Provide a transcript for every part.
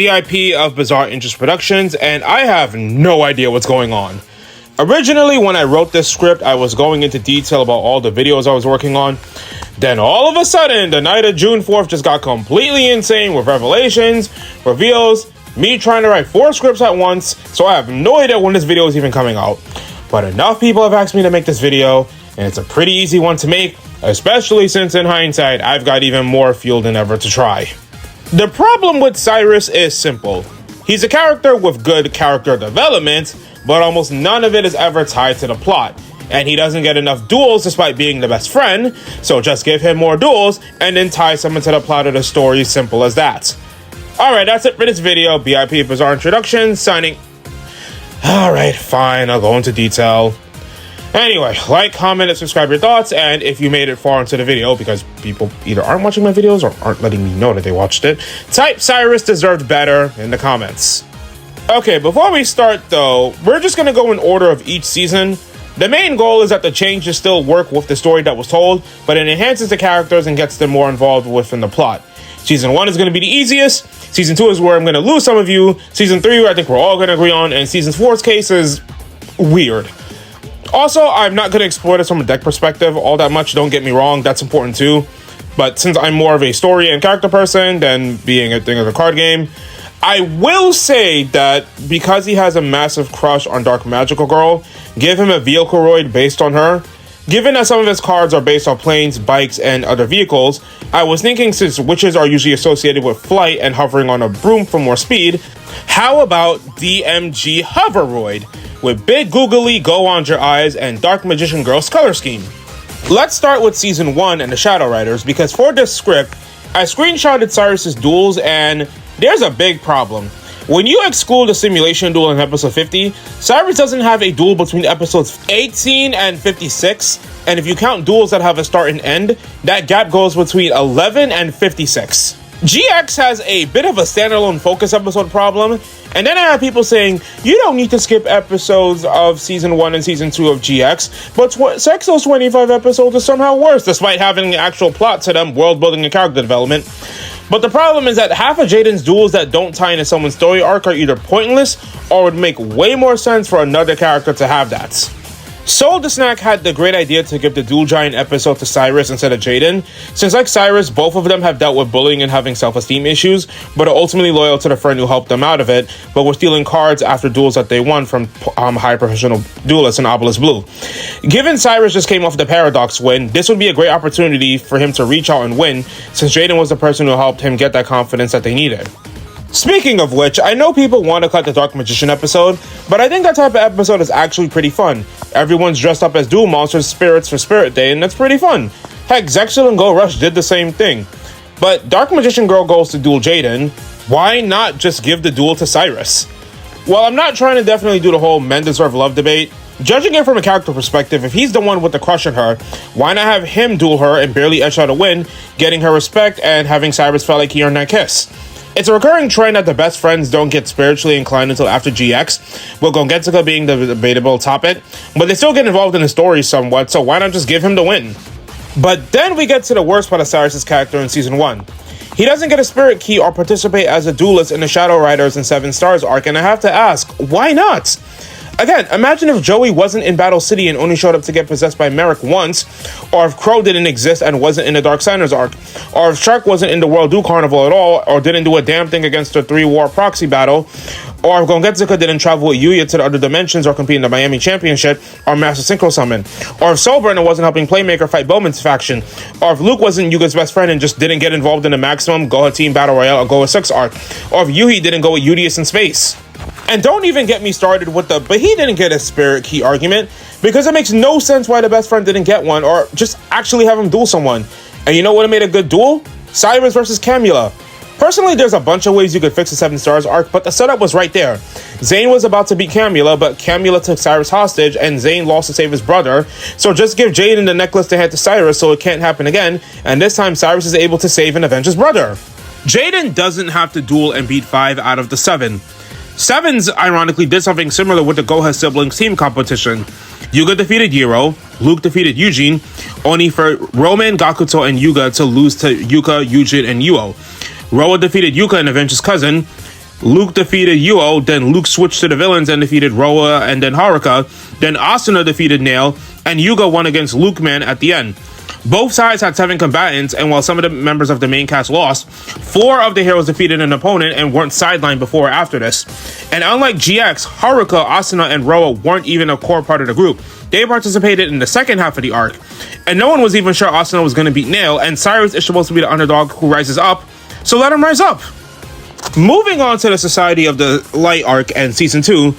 BIP of Bizarre Interest Productions, and I have no idea what's going on. Originally, when I wrote this script, I was going into detail about all the videos I was working on. Then all of a sudden, the night of June 4th just got completely insane with revelations, reveals, me trying to write 4 scripts at once, so I have no idea when this video is even coming out. But enough people have asked me to make this video, and it's a pretty easy one to make, especially since in hindsight, I've got even more fuel than ever to try. The problem with Cyrus is simple. He's a character with good character development, but almost none of it is ever tied to the plot. And he doesn't get enough duels despite being the best friend, so just give him more duels and then tie someone to the plot of the story, simple as that. Alright, that's it for this video. BIP Bizarre Introduction, signing. Alright, fine, I'll go into detail. Anyway, like, comment, and subscribe your thoughts, and if you made it far into the video, because people either aren't watching my videos or aren't letting me know that they watched it, type Cyrus deserved better in the comments. Okay, before we start though, we're just gonna go in order of each season. The main goal is that the changes still work with the story that was told, but it enhances the characters and gets them more involved within the plot. Season 1 is going to be the easiest, Season 2 is where I'm going to lose some of you, Season 3 I think we're all going to agree on, and Season 4's case is weird. Also, I'm not going to explore this from a deck perspective all that much, don't get me wrong, that's important too. But since I'm more of a story and character person than being a thing of a card game, I will say that because he has a massive crush on Dark Magical Girl, give him a Vehicleroid based on her. Given that some of his cards are based on planes, bikes, and other vehicles, I was thinking since witches are usually associated with flight and hovering on a broom for more speed, how about DMG Hoveroid with big googly go on your eyes and Dark Magician Girl's color scheme? Let's start with Season 1 and the Shadow Riders, because for this script, I screenshotted Cyrus's duels and there's a big problem. When you exclude the simulation duel in episode 50, Cyrus doesn't have a duel between episodes 18 and 56, and if you count duels that have a start and end, that gap goes between 11 and 56. GX has a bit of a standalone focus episode problem, and then I have people saying, you don't need to skip episodes of Season 1 and Season 2 of GX, but Sexo's 25 episodes is somehow worse, despite having an actual plot to them, world building and character development. But the problem is that half of Jaden's duels that don't tie into someone's story arc are either pointless or would make way more sense for another character to have that. Soul the Snack had the great idea to give the Duel Giant episode to Cyrus instead of Jaden, since like Cyrus, both of them have dealt with bullying and having self-esteem issues, but are ultimately loyal to the friend who helped them out of it, but were stealing cards after duels that they won from high professional duelists in Obelisk Blue. Given Cyrus just came off the Paradox win, this would be a great opportunity for him to reach out and win, since Jaden was the person who helped him get that confidence that they needed. Speaking of which, I know people want to cut the Dark Magician episode, but I think that type of episode is actually pretty fun. Everyone's dressed up as duel monsters spirits for Spirit Day, and that's pretty fun. Heck, Zexal and Go Rush did the same thing. But Dark Magician Girl goes to duel Jaden, why not just give the duel to Cyrus? Well, I'm not trying to definitely do the whole men deserve love debate. Judging it from a character perspective, if he's the one with the crush on her, why not have him duel her and barely edge out a win, getting her respect and having Cyrus feel like he earned that kiss? It's a recurring trend that the best friends don't get spiritually inclined until after GX, with Gongetsuka being the debatable topic, but they still get involved in the story somewhat, so why not just give him the win? But then we get to the worst part of Cyrus' character in Season 1. He doesn't get a spirit key or participate as a duelist in the Shadow Riders and 7 Stars arc, and I have to ask, why not? Again, imagine if Joey wasn't in Battle City and only showed up to get possessed by Merrick once, or if Crow didn't exist and wasn't in the Dark Signers arc, or if Shark wasn't in the World Do Carnival at all, or didn't do a damn thing against the 3-war proxy battle, or if Gongetsuka didn't travel with Yuya to the other dimensions or compete in the Miami Championship, or Master Synchro Summon, or if Soulburner wasn't helping Playmaker fight Bowman's faction, or if Luke wasn't Yuga's best friend and just didn't get involved in the Maximum, Goha Team Battle Royale, or Goha 6 arc, or if Yuhi didn't go with Udius in space. And don't even get me started with the but he didn't get a spirit key argument, because it makes no sense why the best friend didn't get one, or just actually have him duel someone. And you know what made a good duel? Cyrus versus Camula. Personally, there's a bunch of ways you could fix the 7 Stars arc, but the setup was right there. Zane was about to beat Camula, but Camula took Cyrus hostage, and Zane lost to save his brother, so just give Jaden the necklace to hand to Cyrus so it can't happen again, and this time Cyrus is able to save and avenge his brother. Jaden doesn't have to duel and beat 5 out of the 7. Sevens, ironically, did something similar with the Goha siblings team competition. Yuga defeated Yiro, Luke defeated Eugene, only for Roman, Gakuto, and Yuga to lose to Yuka, Eugene, and Yuo. Roa defeated Yuka and avenged his cousin. Luke defeated Yuo, then Luke switched to the villains and defeated Roa and then Haruka, then Asuna defeated Nail, and Yuga won against Luke Man at the end. Both sides had 7 combatants, and while some of the members of the main cast lost, 4 of the heroes defeated an opponent and weren't sidelined before or after this. And unlike GX, Haruka, Asuna, and Roa weren't even a core part of the group. They participated in the second half of the arc, and no one was even sure Asuna was going to beat Nail, and Cyrus is supposed to be the underdog who rises up, so let him rise up. Moving on to the Society of the Light arc and Season 2,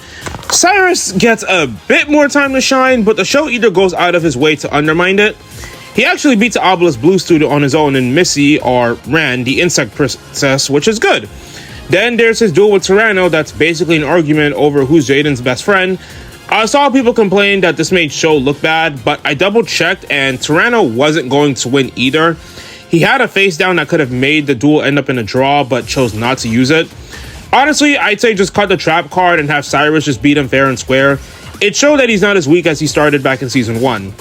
Cyrus gets a bit more time to shine, but the show either goes out of his way to undermine it. He actually beats the Obelisk Blue student on his own in Missy, or Ran, the Insect Princess, which is good. Then there's his duel with Tyranno that's basically an argument over who's Jaden's best friend. I saw people complain that this made Sho look bad, but I double checked and Tyranno wasn't going to win either. He had a face down that could have made the duel end up in a draw, but chose not to use it. Honestly, I'd say just cut the trap card and have Cyrus just beat him fair and square. It showed that he's not as weak as he started back in Season 1.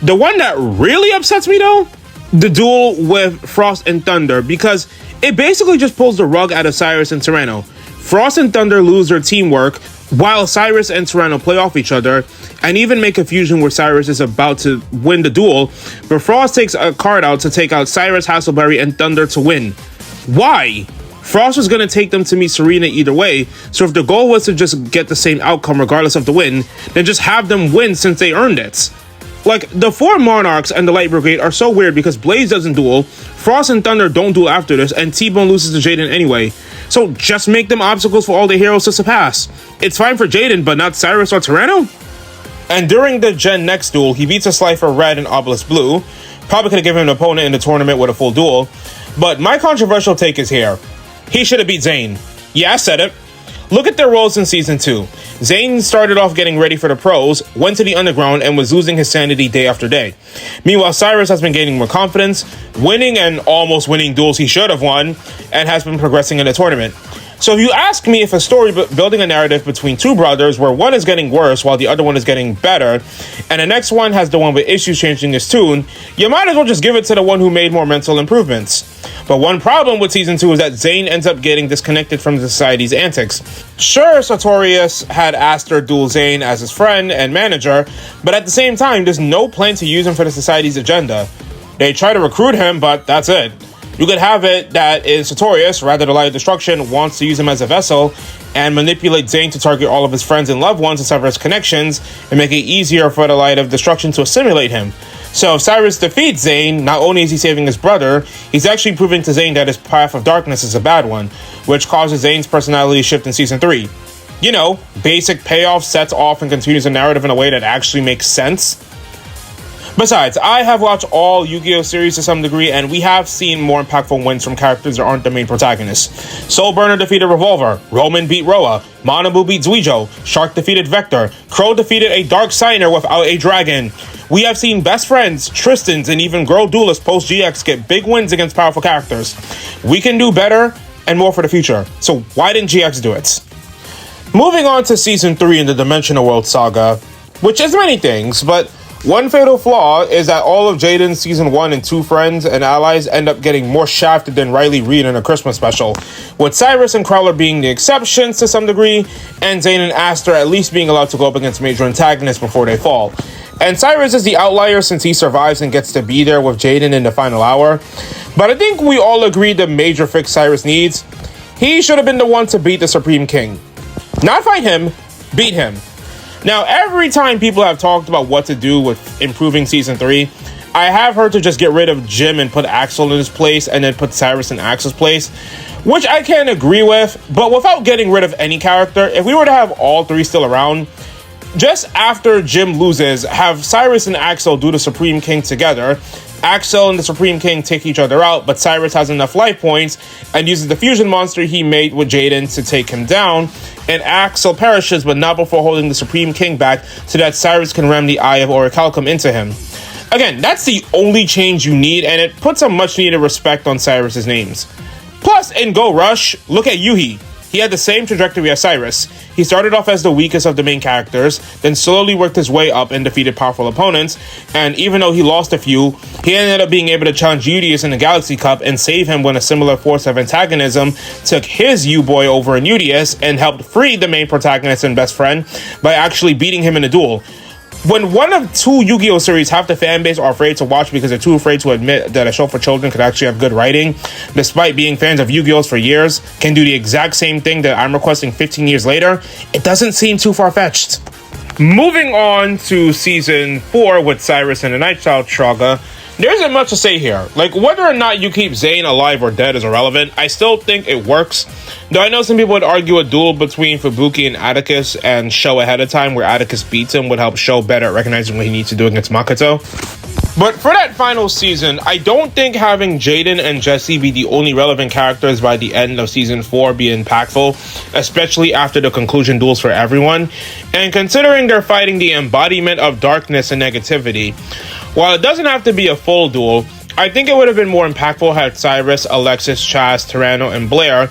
The one that really upsets me though, the duel with Frost and Thunder, because it basically just pulls the rug out of Cyrus and Tyranno. Frost and Thunder lose their teamwork, while Cyrus and Tyranno play off each other, and even make a fusion where Cyrus is about to win the duel, but Frost takes a card out to take out Cyrus, Hasselberry, and Thunder to win. Why? Frost was going to take them to meet Serena either way, so if the goal was to just get the same outcome regardless of the win, then just have them win since they earned it. Like, the 4 Monarchs and the Light Brigade are so weird because Blaze doesn't duel, Frost and Thunder don't duel after this, and T-Bone loses to Jaden anyway. So just make them obstacles for all the heroes to surpass. It's fine for Jaden, but not Cyrus or Tyranno? And during the Gen Next duel, he beats a Slifer Red and Obelisk Blue. Probably could have given an opponent in the tournament with a full duel. But my controversial take is here. He should have beat Zane. Yeah, I said it. Look at their roles in Season 2. Zane started off getting ready for the pros, went to the underground, and was losing his sanity day after day. Meanwhile, Cyrus has been gaining more confidence, winning and almost winning duels he should have won, and has been progressing in the tournament. So if you ask me if a story building a narrative between 2 brothers where one is getting worse while the other one is getting better, and the next one has the one with issues changing his tune, you might as well just give it to the one who made more mental improvements. But one problem with Season 2 is that Zane ends up getting disconnected from the society's antics. Sure, Sartorius had Aster duel Zane as his friend and manager, but at the same time, there's no plan to use him for the society's agenda. They try to recruit him, but that's it. You could have it that is Sartorius, rather the Light of Destruction, wants to use him as a vessel and manipulate Zane to target all of his friends and loved ones to sever his connections and make it easier for the Light of Destruction to assimilate him. So if Cyrus defeats Zane, not only is he saving his brother, he's actually proving to Zane that his path of darkness is a bad one, which causes Zane's personality shift in Season 3. You know, basic payoff sets off and continues the narrative in a way that actually makes sense. Besides, I have watched all Yu-Gi-Oh! Series to some degree, and we have seen more impactful wins from characters that aren't the main protagonists. Soul Burner defeated Revolver, Roman beat Roa, Manabu beat Zuijo, Shark defeated Vector, Crow defeated a Dark Signer without a dragon. We have seen best friends, Tristans, and even girl duelists post-GX get big wins against powerful characters. We can do better and more for the future, so why didn't GX do it? Moving on to Season 3 in the Dimensional World Saga, which is many things, but one fatal flaw is that all of Jaden's Season 1 and 2 friends and allies end up getting more shafted than Riley Reid in a Christmas special, with Cyrus and Crowler being the exceptions to some degree, and Zane and Aster at least being allowed to go up against major antagonists before they fall. And Cyrus is the outlier since he survives and gets to be there with Jaden in the final hour. But I think we all agree the major fix Cyrus needs. He should have been the one to beat the Supreme King. Not fight him, beat him. Now, every time people have talked about what to do with improving Season 3, I have heard to just get rid of Jim and put Axel in his place and then put Cyrus in Axel's place, which I can agree with, but without getting rid of any character, if we were to have all 3 still around, just after Jim loses, have Cyrus and Axel do the Supreme King together. Axel and the Supreme King take each other out, but Cyrus has enough life points and uses the fusion monster he made with Jaden to take him down, and Axel perishes, but not before holding the Supreme King back so that Cyrus can ram the Eye of Orichalcum into him. Again, that's the only change you need, and it puts a much needed respect on Cyrus's names. Plus, in Go Rush, look at Yuhi. he had the same trajectory as Cyrus. He started off as the weakest of the main characters, then slowly worked his way up and defeated powerful opponents, and even though he lost a few, he ended up being able to challenge Udius in the Galaxy Cup and save him when a similar force of antagonism took his U-boy over in Udius and helped free the main protagonist and best friend by actually beating him in a duel. When one of two Yu-Gi-Oh series half the fan base are afraid to watch because they're too afraid to admit that a show for children could actually have good writing, despite being fans of Yu-Gi-Ohs for years, can do the exact same thing that I'm requesting 15 years later, it doesn't seem too far-fetched. Moving on to Season 4 with Cyrus and the Nightchild Saga, there isn't much to say here. Like, whether or not you keep Zane alive or dead is irrelevant. I still think it works. Though I know some people would argue a duel between Fubuki and Atticus and Sho ahead of time where Atticus beats him would help Sho better at recognizing what he needs to do against Makoto. But for that final season, I don't think having Jaden and Jessie be the only relevant characters by the end of Season 4 be impactful, especially after the conclusion duels for everyone. And considering they're fighting the embodiment of darkness and negativity, while it doesn't have to be a full duel, I think it would have been more impactful had Cyrus, Alexis, Chaz, Tyranno, and Blair,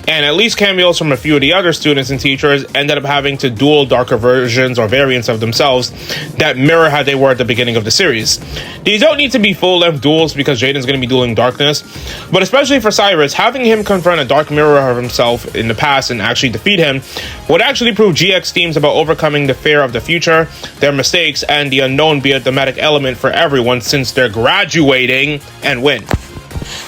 and at least cameos from a few of the other students and teachers, ended up having to duel darker versions or variants of themselves that mirror how they were at the beginning of the series. These don't need to be full-length duels because Jaden's going to be dueling darkness, but especially for Cyrus, having him confront a dark mirror of himself in the past and actually defeat him would actually prove GX themes about overcoming the fear of the future, their mistakes, and the unknown be a thematic element for everyone since they're graduating and win.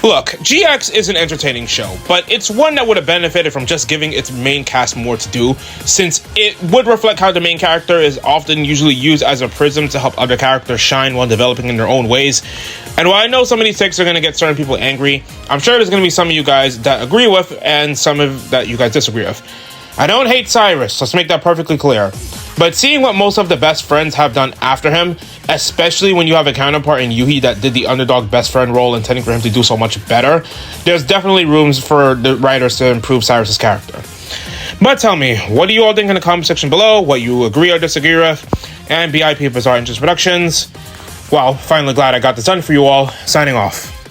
Look, GX is an entertaining show, but it's one that would have benefited from just giving its main cast more to do, since it would reflect how the main character is often usually used as a prism to help other characters shine while developing in their own ways. And while I know some of these takes are going to get certain people angry, I'm sure there's going to be some of you guys that agree with and some of that you guys disagree with. I don't hate Cyrus, let's make that perfectly clear. But seeing what most of the best friends have done after him, especially when you have a counterpart in Yuhi that did the underdog best friend role intending for him to do so much better, there's definitely rooms for the writers to improve Cyrus's character. But tell me, what do you all think in the comment section below? What you agree or disagree with? And BIP Bizarre Interest Productions. Well, finally glad I got this done for you all. Signing off.